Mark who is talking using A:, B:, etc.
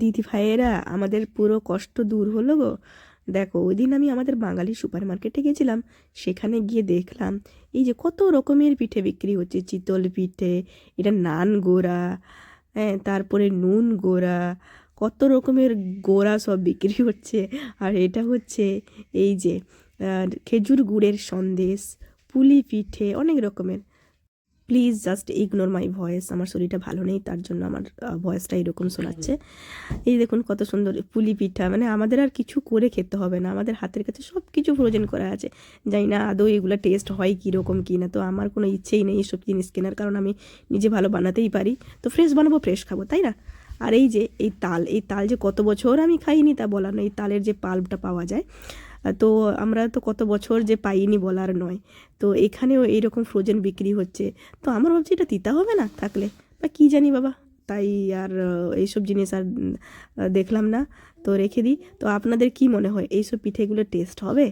A: দিদি ভাইয়েরা, আমাদের পুরো কষ্ট দূর হলো গো। দেখো, ওই দিন আমি আমাদের বাঙালি সুপার মার্কেটে গেছিলাম, সেখানে গিয়ে দেখলাম এই যে কত রকমের পিঠে বিক্রি হচ্ছে। চিতল পিঠে, এটা নান গোড়া, হ্যাঁ, তারপরে নুন গোড়া, কত রকমের গোড়া সব বিক্রি হচ্ছে। আর এটা হচ্ছে এই যে খেজুর গুড়ের সন্দেশ, পুলি পিঠে, অনেক রকমের। Please just ignore my voice, আমার শরীরটা ভালো নেই, তার জন্য আমার ভয়েসটা এরকম শোনাচ্ছে। এই দেখুন কত সুন্দর পুলি পিঠা, মানে আমাদের আর কিছু করে খেতে হবে না, আমাদের হাতের কাছে সব কিছু ফ্রোজেন করা আছে। জানি না আদৌ এগুলো টেস্ট হয় কীরকম কী না, তো আমার কোনো ইচ্ছেই নেই এসব জিনিস কেনার, কারণ আমি নিজে ভালো বানাতেই পারি। তো ফ্রেশ বানাবো, ফ্রেশ খাবো, তাই না? আর এই যে এই তাল যে কত বছর আমি খাইনি তা বলার নয়, এই তালের যে পাল্পটা পাওয়া যায়, তো আমরা তো কত বছর যে পাইনি বলার নয়। তো এখানেও এইরকম ফ্রোজেন বিক্রি হচ্ছে। তো আমার ভাবছি এটা তিতা হবে না থাকলে, বা কী জানি বাবা। তাই আর এইসব জিনিস আর দেখলাম না, তো রেখে দিই। তো আপনাদের কি মনে হয় এইসব পিঠেগুলো টেস্ট হবে?